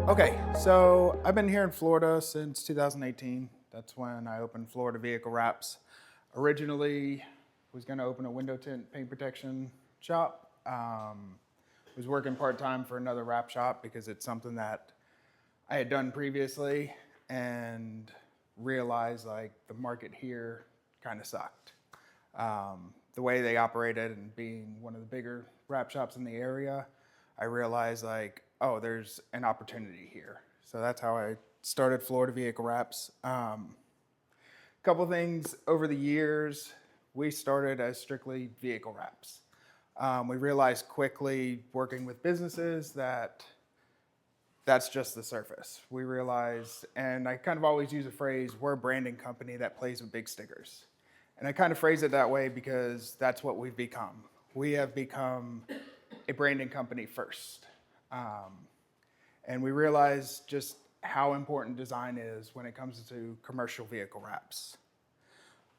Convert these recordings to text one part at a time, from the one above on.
Okay, so I've been here in Florida since 2018. That's when I opened Florida Vehicle Wraps. Originally, was going to open a window tint paint protection shop. Was working part-time for another wrap shop because it's something that I had done previously and realized like the market here kind of sucked. The way they operated and being one of the bigger wrap shops in the area, I realized like, oh, there's an opportunity here. So that's how I started Florida Vehicle Wraps. Couple things over the years, we started as strictly vehicle wraps. We realized quickly working with businesses that that's just the surface. We realized, and I kind of always use a phrase, we're a branding company that plays with big stickers. And I kind of phrase it that way because that's what we've become. We have become a branding company first. And we realize just how important design is when it comes to commercial vehicle wraps.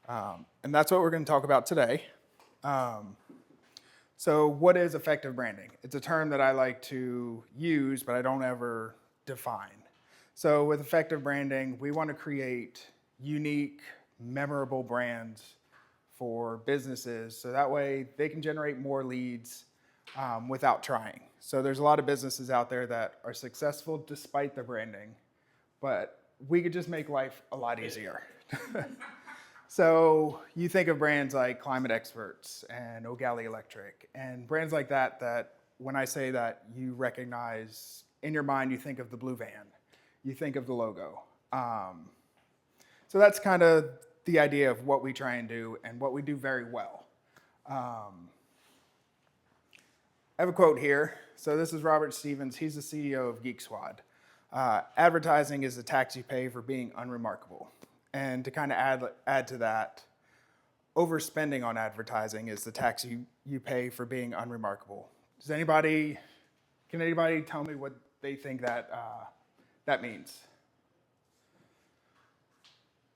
And that's what we're going to talk about today. So what is effective branding? It's a term that I like to use, but I don't ever define. So with effective branding, we want to create unique, memorable brands for businesses so that way they can generate more leads without trying. So there's a lot of businesses out there that are successful despite the branding, but we could just make life a lot easier. So you think of brands like Climate Experts and O'Galley Electric and brands like that, that when I say that you recognize, in your mind you think of the blue van, you think of the logo. So that's kind of the idea of what we try and do and what we do very well. I have a quote here. So this is Robert Stevens. He's the CEO of Geek Squad. Advertising is the tax you pay for being unremarkable. And to kind of add to that, overspending on advertising is the tax you pay for being unremarkable. Can anybody tell me what they think that means?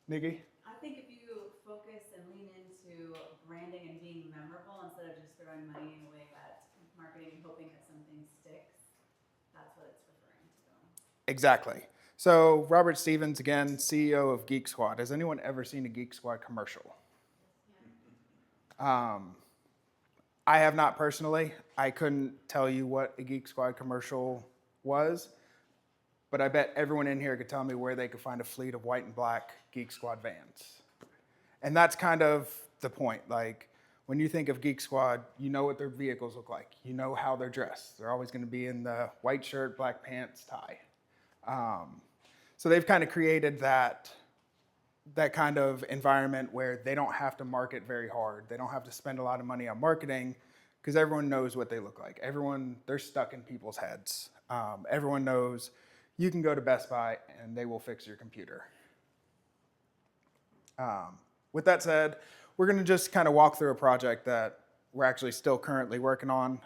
Nikki? I think if you focus and lean into branding and being memorable instead of just throwing money away at marketing and hoping that something sticks, that's what it's referring to. Exactly. So Robert Stevens, again, CEO of Geek Squad. Has anyone ever seen a Geek Squad commercial? I have not personally. I couldn't tell you what a Geek Squad commercial was, but I bet everyone in here could tell me where they could find a fleet of white and black Geek Squad vans. And that's kind of the point. Like, when you think of Geek Squad, you know what their vehicles look like. You know how they're dressed. They're always going to be in the white shirt, black pants, tie. So they've kind of created that kind of environment where they don't have to market very hard. They don't have to spend a lot of money on marketing because everyone knows what they look like. They're stuck in people's heads. Everyone knows you can go to Best Buy and they will fix your computer. With that said, we're going to just kind of walk through a project that we're actually still currently working on.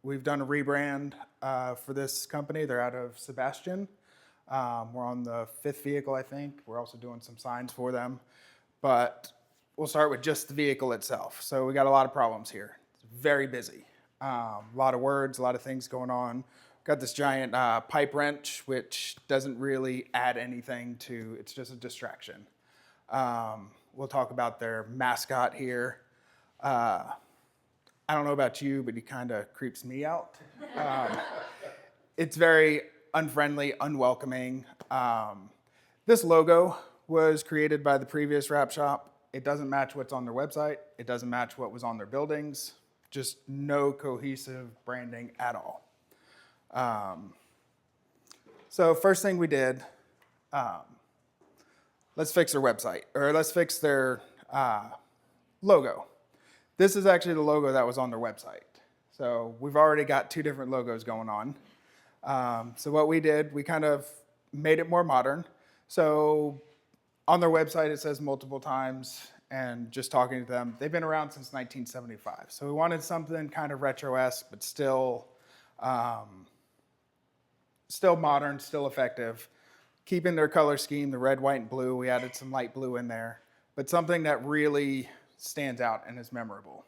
We've done a rebrand for this company. They're out of Sebastian. We're on the 5th vehicle, I think. We're also doing some signs for them. But we'll start with just the vehicle itself. So we got a lot of problems here. It's very busy. A lot of words, a lot of things going on. Got this giant pipe wrench, which doesn't really add anything to, it's just a distraction. We'll talk about their mascot here. I don't know about you, but he kind of creeps me out. It's very unfriendly, unwelcoming. This logo was created by the previous wrap shop. It doesn't match what's on their website. It doesn't match what was on their buildings. Just no cohesive branding at all. So first thing we did, let's fix their website, or let's fix their logo. This is actually the logo that was on their website. So we've already got 2 different logos going on. So what we did, we kind of made it more modern. So on their website, it says multiple times, and just talking to them, they've been around since 1975. So we wanted something kind of retro-esque, but still modern, still effective. Keeping their color scheme, the red, white, and blue. We added some light blue in there, but something that really stands out and is memorable.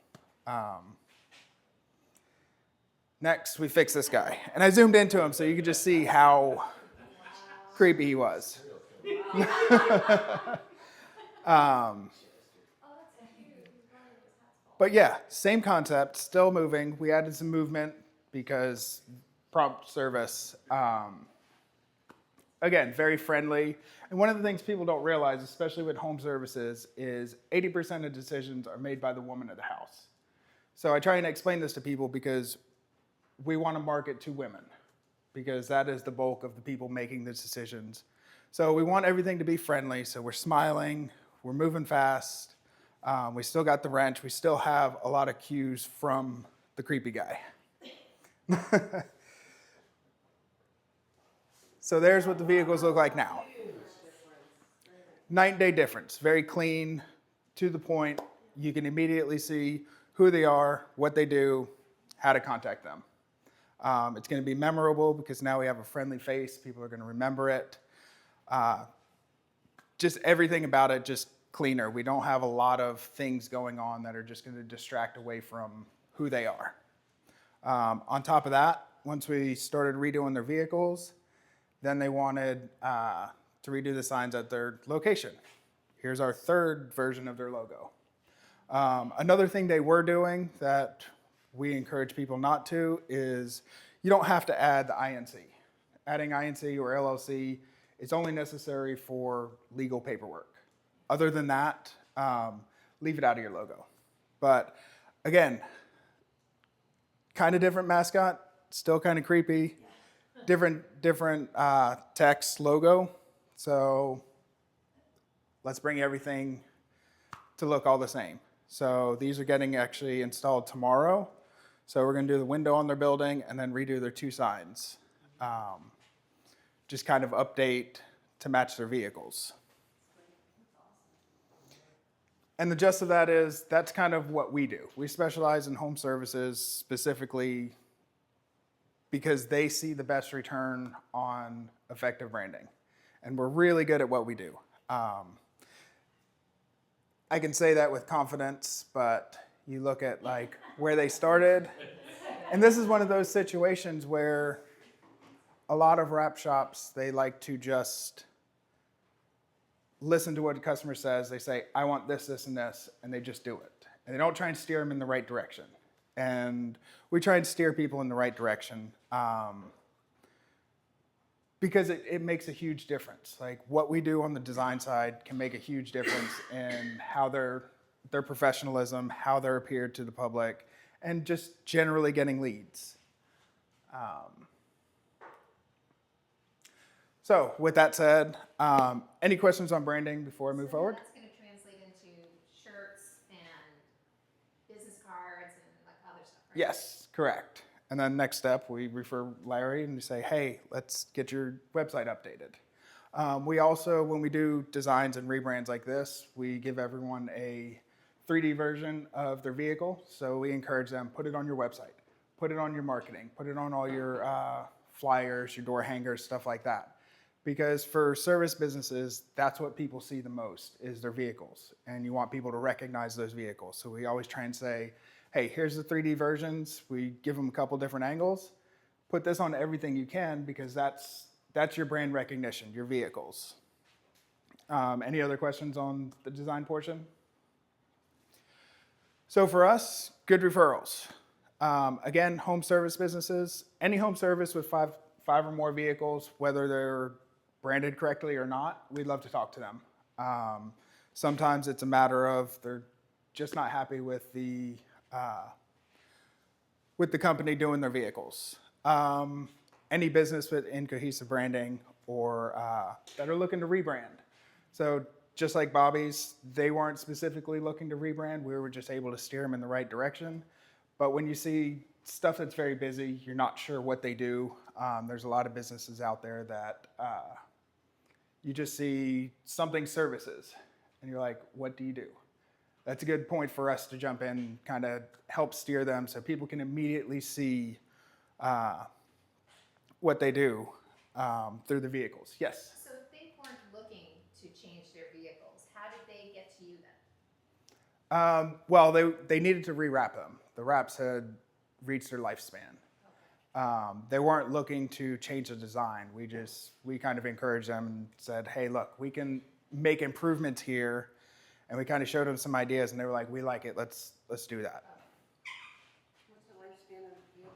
Next, we fix this guy. And I zoomed into him so you could just see how creepy he was. But yeah, same concept, still moving. We added some movement because prompt service. Again, very friendly. And one of the things people don't realize, especially with home services, is 80% of decisions are made by the woman of the house. So I try and explain this to people because we want to market to women, because that is the bulk of the people making the decisions. So we want everything to be friendly. So we're smiling, we're moving fast. We still got the wrench. We still have a lot of cues from the creepy guy. So there's what the vehicles look like now. Night and day difference. Very clean, to the point. You can immediately see who they are, what they do, how to contact them. It's going to be memorable because now we have a friendly face. People are going to remember it. Just everything about it, just cleaner. We don't have a lot of things going on that are just going to distract away from who they are. On top of that, once we started redoing their vehicles, then they wanted to redo the signs at their location. Here's our third version of their logo. Another thing they were doing that we encourage people not to is you don't have to add the INC. Adding INC or LLC is only necessary for legal paperwork. Other than that, leave it out of your logo. But again, kind of different mascot, still kind of creepy. Different text logo. So let's bring everything to look all the same. So these are getting actually installed tomorrow. So we're going to do the window on their building and then redo their two signs. Just kind of update to match their vehicles. And the gist of that is that's kind of what we do. We specialize in home services specifically because they see the best return on effective branding. And we're really good at what we do. I can say that with confidence, but you look at like where they started. And this is one of those situations where a lot of wrap shops, they like to just listen to what the customer says. They say, I want this, this, and this, and they just do it. And they don't try and steer them in the right direction. And we try and steer people in the right direction because it makes a huge difference. Like what we do on the design side can make a huge difference in how their professionalism, how they're appeared to the public, and just generally getting leads. So with that said, any questions on branding before I move forward? That's going to translate into shirts and business cards and like other stuff, right? Yes, correct. And then next step, we refer Larry and we say, hey, let's get your website updated. We also, when we do designs and rebrands like this, we give everyone a 3D version of their vehicle. So we encourage them, put it on your website, put it on your marketing, put it on all your flyers, your door hangers, stuff like that. Because for service businesses, that's what people see the most is their vehicles. And you want people to recognize those vehicles. So we always try and say, hey, here's the 3D versions. We give them a couple different angles. Put this on everything you can because that's your brand recognition, your vehicles. Any other questions on the design portion? So for us, good referrals. Again, home service businesses, any home service with five or more vehicles, whether they're branded correctly or not, we'd love to talk to them. Sometimes it's a matter of they're just not happy with the company doing their vehicles. Any business with incohesive branding or that are looking to rebrand. So just like Bobby's, they weren't specifically looking to rebrand. We were just able to steer them in the right direction. But when you see stuff that's very busy, you're not sure what they do. There's a lot of businesses out there that you just see something services, and you're like, what do you do? That's a good point for us to jump in, kind of help steer them so people can immediately see what they do through the vehicles. Yes? So if they weren't looking to change their vehicles, how did they get to you then? Well, they needed to rewrap them. The wraps had reached their lifespan. They weren't looking to change the design. We kind of encouraged them and said, hey, look, we can make improvements here. And we kind of showed them some ideas, and they were like, we like it. Let's do that. What's the lifespan of the vehicle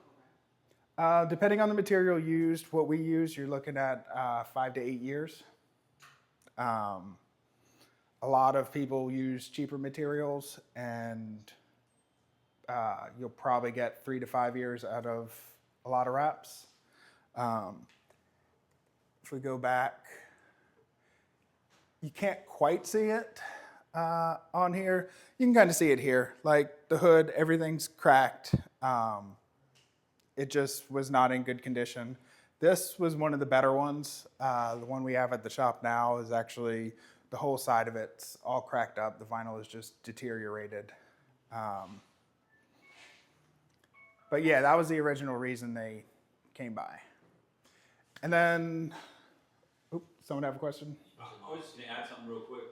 wrap? Depending on the material used, what we use, you're looking at 5 to 8 years. A lot of people use cheaper materials, and you'll probably get 3 to 5 years out of a lot of wraps. If we go back, you can't quite see it on here. You can kind of see it here, like the hood, everything's cracked. It just was not in good condition. This was one of the better ones. The one we have at the shop now is actually the whole side of it's all cracked up. The vinyl is just deteriorated. But yeah, that was the original reason they came by. And then, someone have a question? I was just going to add something real quick.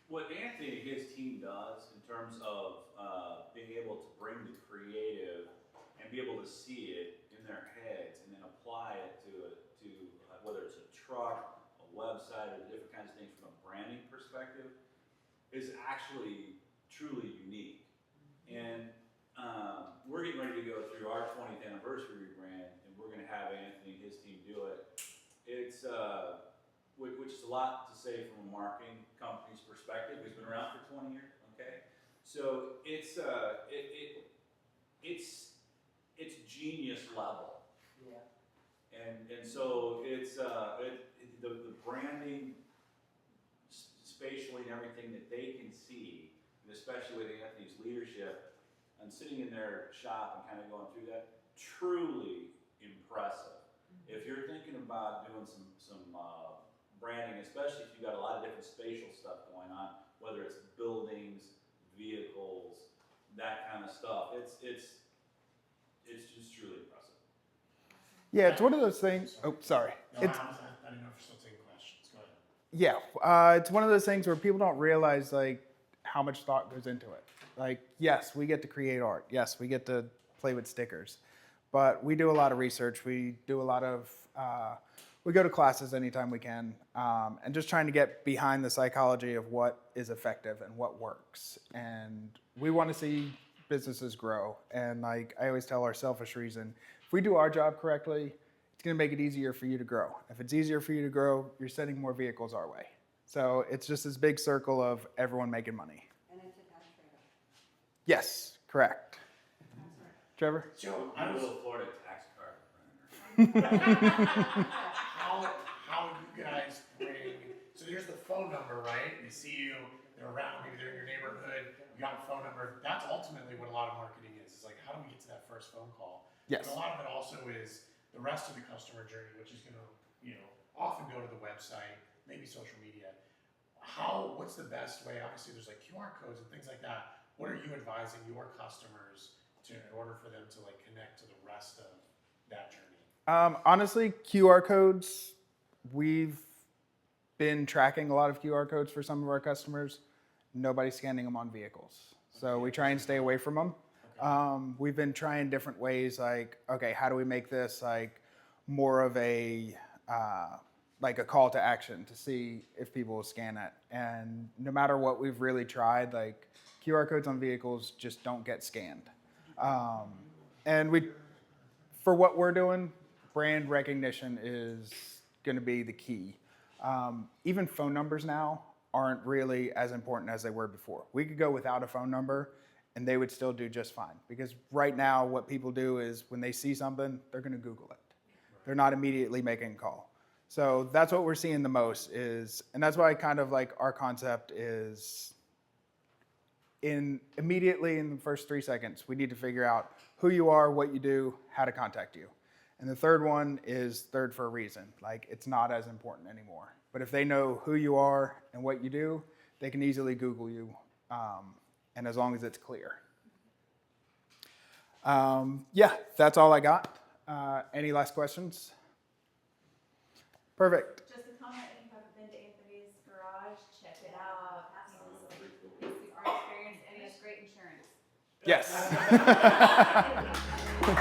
What Anthony and his team does in terms of being able to bring the creative and be able to see it in their heads and then apply it to whether it's a truck, a website, or different kinds of things from a branding perspective is actually truly unique. And we're getting ready to go through our 20th anniversary rebrand, and we're going to have Anthony and his team do it. It's which is a lot to say from a marketing company's perspective. It's been around for 20 years, okay? So it's genius level. Yeah. And so it's the branding spatially and everything that they can see, and especially with Anthony's leadership and sitting in their shop and kind of going through that, truly impressive. If you're thinking about doing some branding, especially if you've got a lot of different spatial stuff going on, whether it's buildings, vehicles, that kind of stuff, it's just truly impressive. Yeah, it's one of those things. Oh, sorry. No, It's, I didn't know if you're still taking questions. Go ahead. yeah, it's one of those things where people don't realize like how much thought goes into it. Like, yes, we get to create art. Yes, we get to play with stickers, but we do a lot of research. We do a lot of we go to classes anytime we can, and just trying to get behind the psychology of what is effective and what works. And we want to see businesses grow. And like I always tell our selfish reason, if we do our job correctly, it's going to make it easier for you to grow. If it's easier for you to grow, you're sending more vehicles our way. So it's just this big circle of everyone making money. And it's a tax write-off. Yes, correct. Trevor? So I'm I a was, little Florida tax card. how you guys bring, so there's the phone number, right? They see you, they're around, maybe they're in your neighborhood, you got a phone number. That's ultimately what a lot of marketing is. It's like, how do we get to that first phone call? Yes. But a lot of it also is the rest of the customer journey, which is gonna, often go to the website, maybe social media. What's the best way? Obviously there's like QR codes and things like that. What are you advising your customers in order for them to like connect to the rest of that journey? Honestly, QR codes, we've been tracking a lot of QR codes for some of our customers. Nobody's scanning them on vehicles. So we try and stay away from them. Okay. We've been trying different ways like, okay, how do we make this like more of a like a call to action to see if people will scan it. And no matter what we've really tried, like QR codes on vehicles just don't get scanned. And for what we're doing, brand recognition is going to be the key. Even phone numbers now aren't really as important as they were before. We could go without a phone number and they would still do just fine. Because right now what people do is when they see something, they're going to Google it. They're not immediately making a call. So that's what we're seeing the most is, and that's why kind of like our concept is immediately in the first 3 seconds, we need to figure out who you are, what you do, how to contact you. And the third one is third for a reason. Like it's not as important anymore. But if they know who you are and what you do, they can easily Google you. And as long as it's clear. Yeah, that's all I got. Any last questions? Perfect. Just a comment, if you've ever been to Anthony's garage, check it out. It's our experience and it's great insurance. Yes. So,